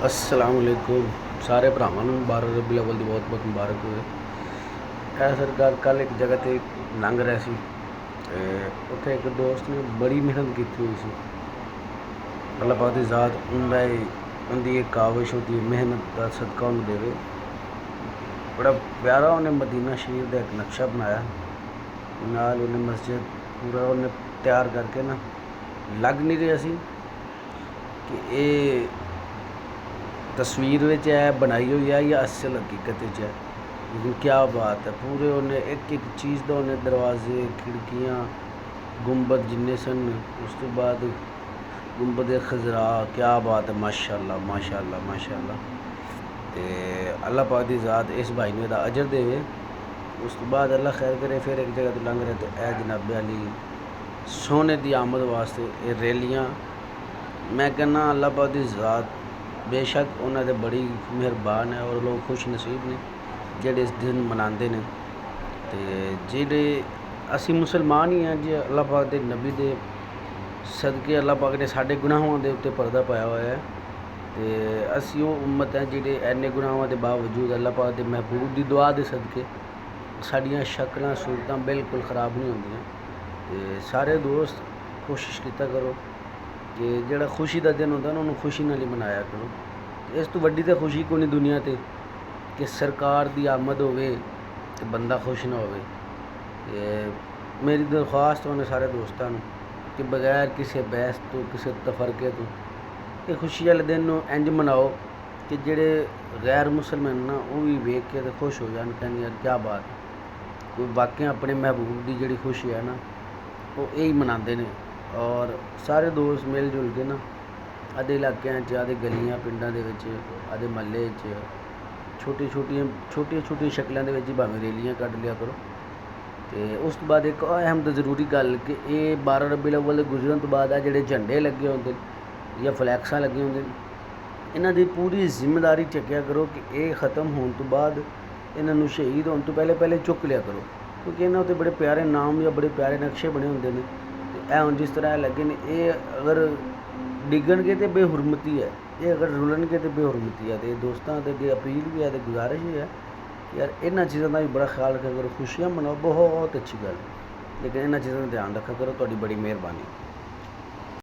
असलामुअलैकुम सारे भरावां नूं 12 रबी अव्वल दी बहुत बहुत मुबारक होवे। ਇਹ ਸਰਕਾਰ ਕੱਲ੍ਹ ਇੱਕ ਜਗ੍ਹਾ 'ਤੇ ਲੰਘ ਰਿਹਾ ਸੀ ਅਤੇ ਉੱਥੇ ਇੱਕ ਦੋਸਤ ਨੇ ਬੜੀ ਮਿਹਨਤ ਕੀਤੀ ਹੋਈ ਸੀ। ਅੱਲਾਹ ਪਾਕ ਦੀ ਜ਼ਾਤ ਉਹਦੀ ਇੱਕ ਕਾਵਿਸ਼ ਉਹਦੀ ਮਿਹਨਤ ਦਾ ਸਦਕਾ ਉਹਨੂੰ ਦੇਵੇ। ਬੜਾ ਪਿਆਰਾ ਉਹਨੇ ਮਦੀਨਾ ਸ਼ਰੀਫ ਦਾ ਇੱਕ ਨਕਸ਼ਾ ਬਣਾਇਆ, ਨਾਲ ਉਹਨੇ ਮਸਜਿਦ ਪੂਰਾ ਉਹਨੇ ਤਿਆਰ ਕਰਕੇ ਨਾ ਲੱਗ ਨਹੀਂ ਰਿਹਾ ਸੀ ਕਿ ਇਹ तस्वीर है बनाई हुई है या असल हकीकत है। लेकिन क्या बात है, पूरे उन्हें एक एक चीज़ का उन्हें दरवाजे खिड़कियाँ गुंबद जिन्ने सन, उस तो बाद गुंबद खजरा, क्या बात है, माशाअल्लाह माशाअल्लाह माशाअल्लाह। तो अल्लाह पाक दी ज़ात इस भाई ने दा अजर देवे। उस तो बाद अल्लाह खैर करे। फिर एक जगह तो लंघ रहे तो ए जनाब अली सोने की आमद वास्ते ये रैलियाँ, मैं कहना अल्लाह पाक दी ज़ात बेशक उन्होंने बड़ी मेहरबान है और लोग खुश नसीब ने जेडे इस दिन मनाते हैं। तो जेडे असी मुसलमान ही हैं जी, अल्लाह पाक के नबी के सदके अल्लाह पाक ने साढ़े गुनाहों के उत्ते पर्दा पाया हुआ है। तो असी वो उम्मत हैं जेडे इन्ने गुनाहों के बावजूद अल्लाह पाक के महबूब की दुआ के सदके साड़ियाँ शक्लां सूरतां बिल्कुल ख़राब नहीं होंदियां। तो सारे दोस्त कोशिश किया करो कि जोड़ा खुशी का दिन होता ना उन्होंने खुशी नाल ही मनाया करो। इस तो वड्डी तो खुशी कोई नहीं दुनिया ते कि सरकार की आमद होवे तो बंदा खुश ना होवे। मेरी दरख्वास्त होने सारे दोस्तों कि बगैर किसी बहस तो किसी तफरके तो ये खुशी वाले दिन इंज मनाओ कि जेड़े गैर मुसलमान ना वो भी वेख के तो खुश हो जान, कहने यार क्या बात है, कोई वाकई अपने महबूब की जी खुशी है ना वो यही मनाते हैं। और सारे दोस्त मिल जुल के ना आधे इलाकों आधे गलियां पिंडों के आधे महल्ले छोटी शक्लों के भावें रैलियां कढ़ लिया करो। तो उस तो बाद एक अहम तो जरूरी गल कि ये 12 रबी अव्वल गुजरन तो बाद जोड़े झंडे लगे होंगे या फ्लैक्सां लगे होंगे, इन्हां दी पूरी जिम्मेदारी चक्या करो कि ये ख़त्म होने तो बाद इन्हों शहीद होने तो पहले चुक लिया करो, क्योंकि इन्हों ते बड़े प्यारे नाम या बड़े प्यारे नक्शे बने होंगे ने। हुण जिस तरह लगे ने ये अगर डिगणगे तो बेहुरमती है, ये अगर रुलणगे तो बेहुरमती है। तो दोस्तों के अगे अपील भी है, तो गुजारिश भी है कि यार इन्होंने चीज़ों का भी बड़ा ख्याल रखा करो। खुशियाँ मनाओ बहुत अच्छी गल, लेकिन इन्होंने चीज़ों का ध्यान रखा करो। तुहाडी बड़ी मेहरबानी।